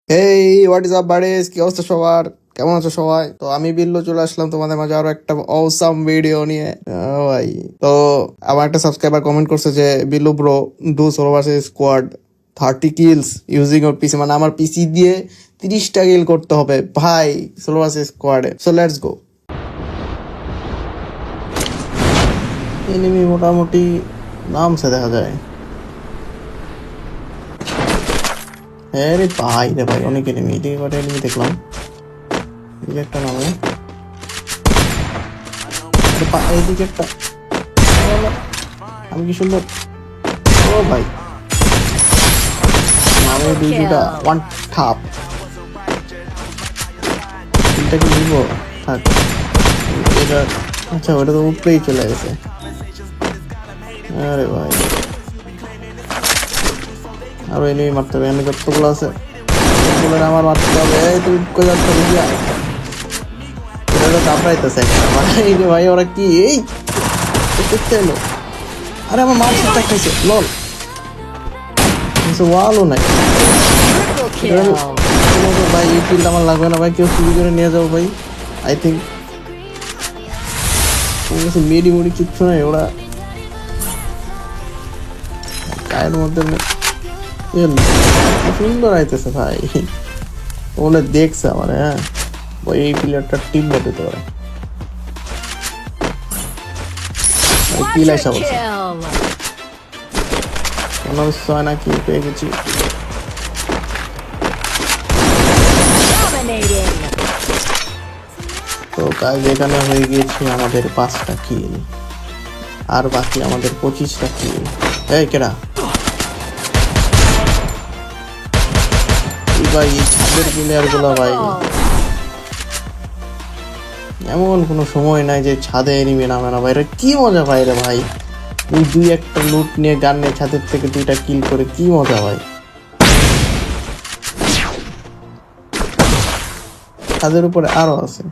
Hey, what is up buddies? কি অবস্থা সবার? কেমন আছো সবাই? তো আমি বিল্লু চলে আসলাম তোমাদের মাঝে আরো একটা অসাম ভিডিও নিয়ে। ভাই, তো আমার একটা সাবস্ক্রাইবার কমেন্ট করছে যে Billu bro, do solo versus squad 30 kills using your PC, মানে আমার পিসি দিয়ে 30টা কিল করতে হবে ভাই সোলো ভার্সেস স্কোয়াডে। So let's go. এনিমি মোটামুটি নামছে দেখা যায়। হ্যাঁ রে ভাই, রে ভাই অনেক এনিমি, এদিকে কটা এনিমি দেখলাম, এদিকে একটা নামে, এইদিকে একটা। আমি কি সুন্দর! ও ভাই, নামে দুইটা ওয়ান ঠাপ। তিনটা কি নিবো? থাক এটা। আচ্ছা, ওটা তো উপরেই চলে গেছে। আরে ভাই, আরো এনিমি মারতে হবে, এখানে যতগুলো আছে সবগুলো আমার মারতে হবে। এই তুই কই যাচ্ছ? এটা তো কামড়াইতেছে একটা ভাই রে ভাই, ওরা কি এই করতে এলো? আরে আমার মার সাথে খাইছে, লল। ওয়ালও নাই ভাই, এই কিলটা আমার লাগবে না ভাই, কেউ চুরি করে নিয়ে যাও ভাই। আই থিঙ্ক মেডি মুড়ি কিচ্ছু নাই, ওরা গায়ের মধ্যে সুন্দর আইতেছে ভাই। ওনে দেখছে আমার, হ্যাঁ ওই এই প্লেয়ারটা টিম মেট হতে পারে। কিল আসা বলছে কোনো হয় না, কি পেয়ে গেছি। তো কাজ এখানে হয়ে গিয়েছে আমাদের 5টা কিল, আর বাকি আমাদের 25টা কিল। এই কেডা ভাই? এই ছাদের প্লেয়ার গুলো ভাই, এমন কোনো সময় নাই যে ছাদে এনিমি নামে না ভাই। এটা কি মজা ভাই রে ভাই, তুই দুই একটা লুট নিয়ে গান নিয়ে ছাদের থেকে 2টা কিল করে কি মজা ভাই। ছাদের উপরে আরো আছে,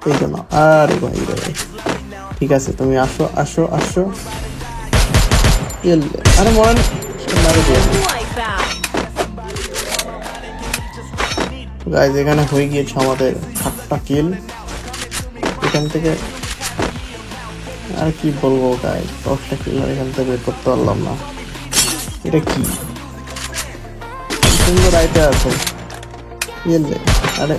এই জন্য। আরে ভাই রে ভাই, ঠিক আছে তুমি আসো আসো আসো। আরে মরেন, গাইজ এখানে হয়ে গিয়েছে আমাদের 7টা কিল। এখান থেকে আর কি বলবো গাইজ, 10টা কিল এখান থেকে বের করতে পারলাম না। এটা কি সুন্দর আইতে আছে। আরে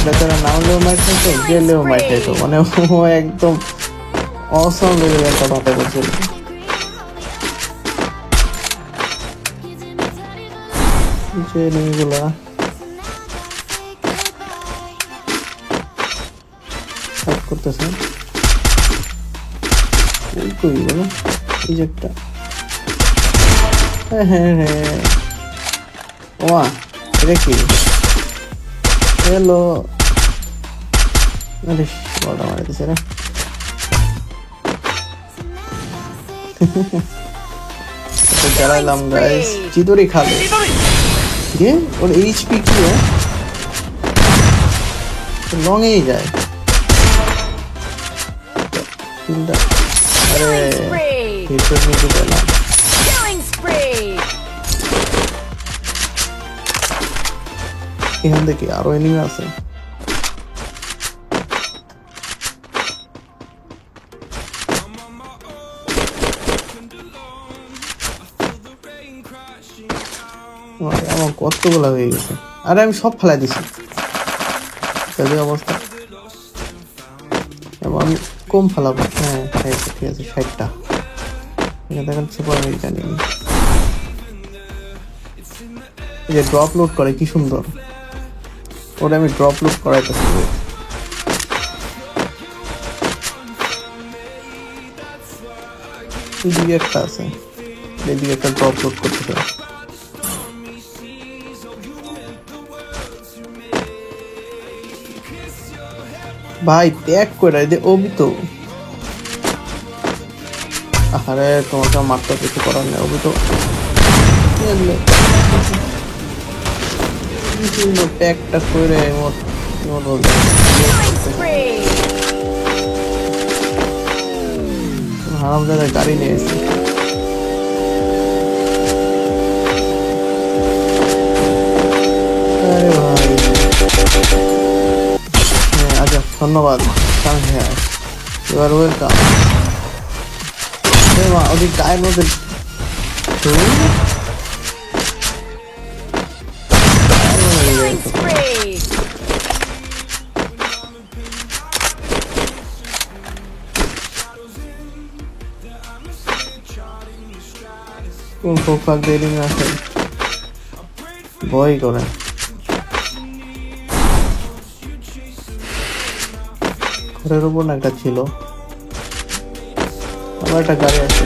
বেচারা নামলেও মাইট খাইতো, গেলেও মাইট খাইতো, মানে ও একদম অসম লেভেলের একটা বাতা করছিল। যে এনিমিগুলা ফাইট করতেছে, কই বলো এই যে একটা। হ্যাঁ হ্যাঁ হ্যাঁ, ওমা এটা কি? হ্যালো, আরে বড় মারা দিছে রে। চালাইলাম গাইস, চিতরি খালে কে ওর এইচপি কি হয়, লং এই যায়। আরে হিটশট নিতে পেলাম। এখান থেকে আরো এনিমি আছে। আমার কতগুলা হয়ে গেছে, আরে আমি সব ফেলাই দিছি অবস্থা। আমি কম ফেলাবো, হ্যাঁ ঠিক আছে 60টা। এখানে দেখেন সুপার আমেরিকান যে ড্রপ লোড করে কি সুন্দর, ওটা আমি ড্রপ লোড করাইতেছি। এদিকে একটা আছে, এদিকে একটা ড্রপ লোড করতেছে ভাই, ত্যাগ করে দে ওবি তো। আরে তোমাকে মারতে কিছু করার নেই, ওবি তো ট্যাগটা করে হারামজাদা গাড়ি নিয়ে এসেছে। আরে ভাই হ্যাঁ আচ্ছা ধন্যবাদ হ্যাঁ এবার ওয়েলকাম। মা ওদের গায়ের মধ্যে কোন ফোক দেরিং আছে ভয় করে। ঘরের উপর না একটা ছিল আমার একটা গাড়ি আছে।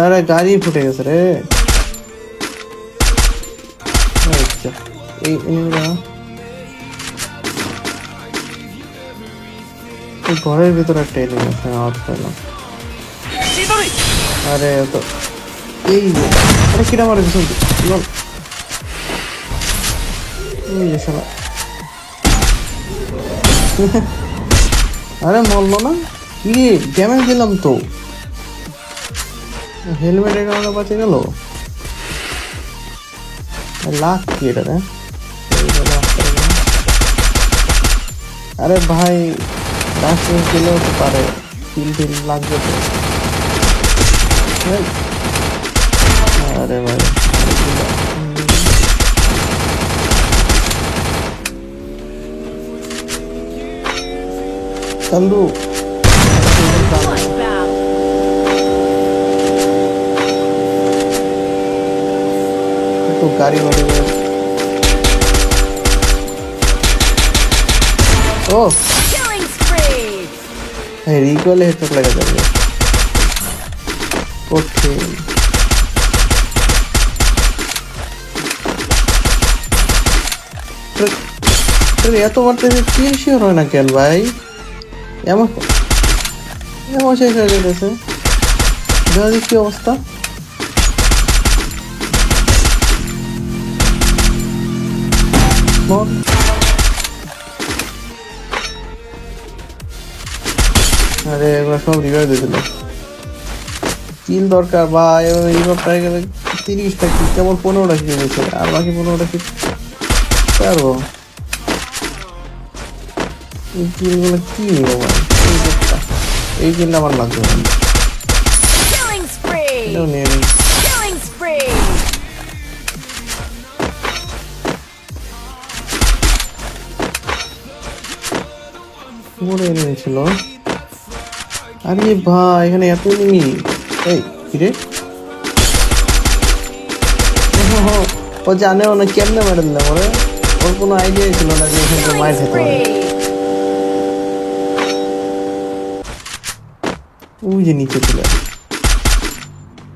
আরে গাড়ি ফুটে গেছে রে। এই ঘরের ভিতরে একটা এলিং আছে আওয়াজ পেলাম। আরে তো এই আরে কিরা মারে পিছন আরে মরলো না কি ড্যামেজ দিলাম তো হেলমেটের কারণে বাঁচে গেল। লাখ কি এটা রে। আরে ভাই লাশ গেলেও তো পারে তিল তিল লাগবে তো। আরে ভাই চালু তো গাড়ি মারি ও রিকলে হেডশট লাগা যাবে ওকে। এত মারতে কি শিওর হয় না কেন ভাই এমন এমন শেষ হয়ে যেতেছে কি অবস্থা। আরে এগুলো সব রিভাইভ দিয়ে দিল। কিল দরকার ভাই এইবার প্রায় গেলে 30টা কিল কেবল 15টা কিল গেছে আর বাকি 15টা কিল পারবো। এই কিলগুলো কি নিব ভাই এই কিলটা আমার লাগবে না। নিয়ে নিই মরে এনেছিল। আরে ভাই এখানে এত এনিমি এই কিরে ও জানেও না কেমনে মেরে দিলাম ওরে। ওর কোনো আইডিয়া ছিল না যে এখানে মার খেতে হবে। ওই যে নিচে ছিল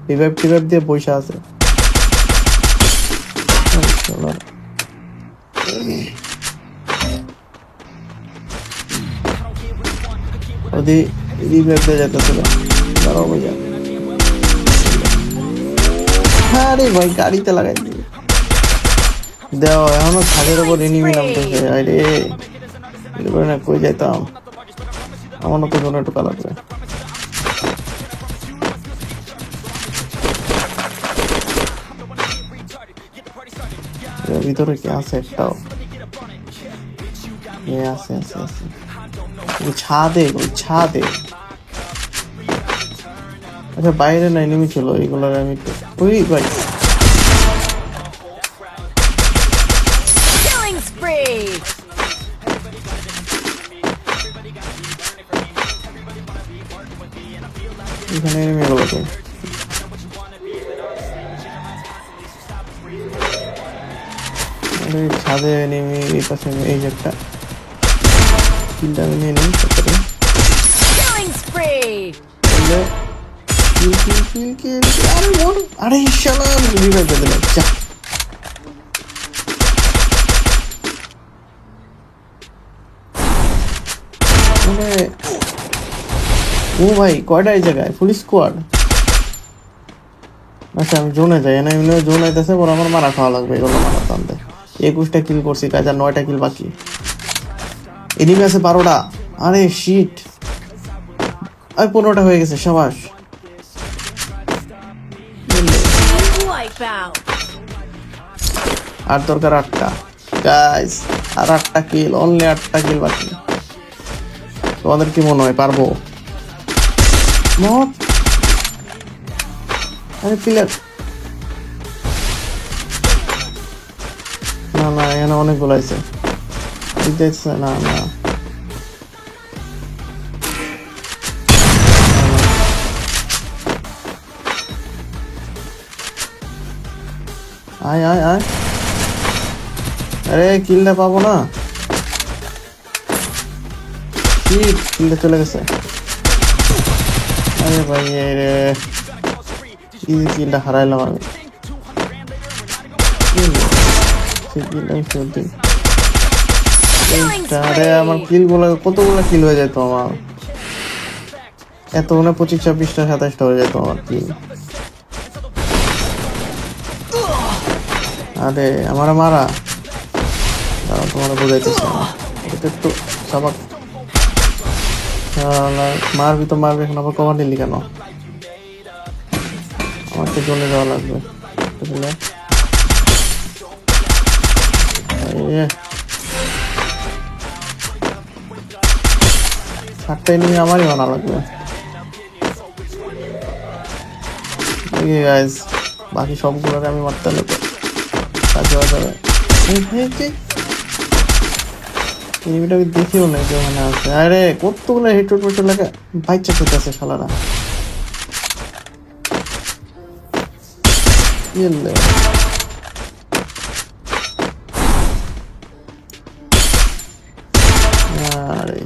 রিভাইভ টিভাইভ দিয়ে পয়সা আছে। ওদি রিভাইভ দিয়ে যেতেছিল দাঁড়াও ভাইয়া। আরে ভাই গাড়িতে লাগাই দিই দেও এখনো ছাদের উপর এনিমি নামতেছে। আরে এরপরে না কই যাইতাম আমারও তো কোনো একটু লাগবে। ভিতরে কি আছে একটাও আছে আছে আছে ছাদে ছাদে। আচ্ছা বাইরে না এনিমি ছিল এইগুলোর আমি ওই ভাই এখানে এনিমি গুলো তো ছাদে এনিমি এই পাশে এই যে একটা কিলটা আমি নিয়ে নিই তারপরে আরে শালা রিভাইভ দিয়ে দিলাম যা। ও ভাই কয়টা এই জায়গায় ফুল স্কোয়াড। আচ্ছা আমি জোনে যাই না, এমনি জোন আইতেছে, বড় আমার মারা খাওয়া লাগবে এগুলো মারা টানতে। 21টা কিল করছি কাজ, আর 9টা কিল বাকি। এনিমি আছে 12টা। আরে শিট, আর 15টা হয়ে গেছে, সাবাস। Wipeout. আর দরকার 8টা গাইস, আর 8টা কিল, অনলি 8টা কিল বাকি। তোমাদের কি মনে হয় পারবো? নট, আরে প্লেয়ার, না না এখানে অনেকগুলো আছে, দেখছে না না। আয় আয় আয়, আরে কিলটা পাবো না, কিলটা চলে গেছে। আরে ভাই রে, কিলটা হারাইলাম আমি। আরে আমার কিল গুলো কতগুলো কিল হয়ে যেত আমার, এত মনে 25, 26টা, 27টা হয়ে যেত আমার কিল। আরে আমার মারা, তোমার বোঝাইতেছে এটা একটু সবাক। মারবি তো মারবি, এখন আবার কভার নিলি কেন? আমাকে চলে যাওয়া লাগবে বুঝলে। সাতটাই নিয়ে আমারই মানা লাগবে। গাইজ বাকি সবগুলোকে আমি মারতে লাগবে, কাজে যাবে। এনিমিটা দেখিও না যে ওখানে আছে। আরে কতগুলো হেড পড়ছে লাগে, বাইচা খেতে আছে শালারা। ইয়েলে আরে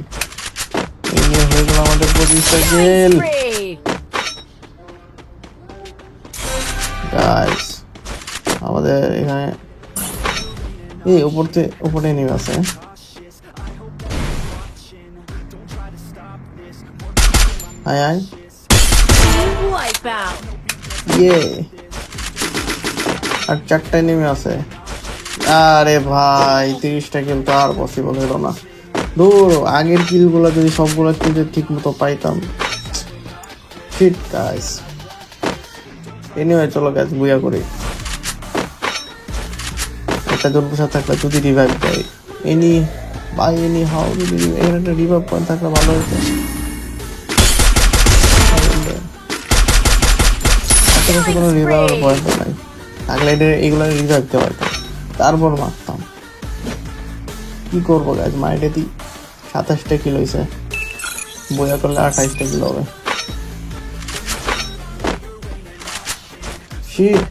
এই হয়ে গেল আমাদের 25টা কিল গাইস। আমাদের এখানে এই উপরে নেমে আছে। আয় আয়, Wipeout. ইয়ে, আর 4টায় নেমে আছে। আরে ভাই 30টা কিল তো আর পসিবল হলো না। দূর, আগের কিল গুলো যদি সবগুলো কিল ঠিক মতো পাইতাম। শিট গাইস, এনিওয়ে চলো গাইস বুয়া করি। একটা জন বসে থাকলে যদি রিভাইভ দেয়, এনি হাউ যদি এখানে একটা রিভাইভ পয়েন্ট থাকলে ভালো হতো। কোনো রিভাইভ পয়েন্ট নাই, থাকলে এগুলো রিভাইভ দিতে পারতাম, তারপর মারতাম। কি করবো গাইস, মাইটে 27টা কিলো হয়েছে, বইয়া করলে 28টা কিলো হবে। শিট,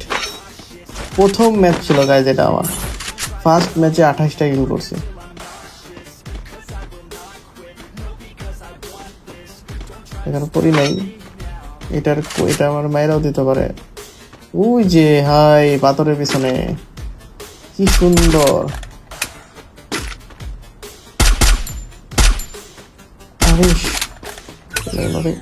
প্রথম ম্যাচ ছিল গাইস এটা আমার, ফার্স্ট ম্যাচে 28টা কিল করছি। এখানে করি নাই, এটা আমার মায়েরাও দিতে পারে। ওই যে হাই পাথরের পিছনে, কি সুন্দর। আরে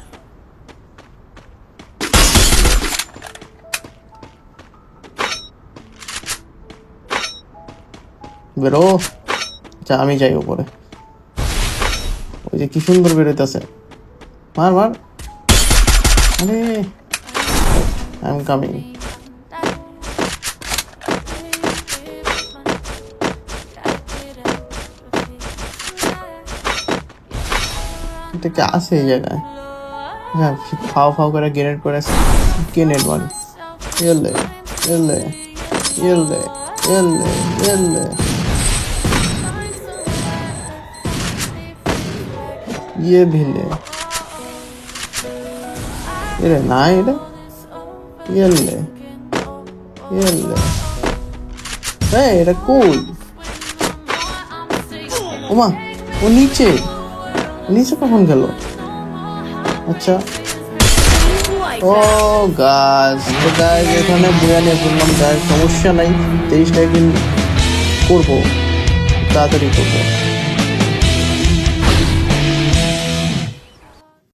বেরো, আচ্ছা আমি যাই উপরে। ওই যে কি সুন্দর বেরোইতেছে, মার মার। আরে আই এম কামিং। এটা কি আছে এই জায়গায়? হ্যাঁ, ফাও করে গ্রেনেড করে, গ্রেনেড মারি। এলে এলে এলে এলে এলে, ইয়ে ভিলে এরে না, এটা এলে এলে, হ্যাঁ এটা কই? ওমা, ও নিচে কখন গেল? আচ্ছা ও গাছ, তো গাছ এখানে বইয়া নিয়ে ফেললাম গাছ, সমস্যা নাই। 23টা কিল করবো, তাড়াতাড়ি করবো।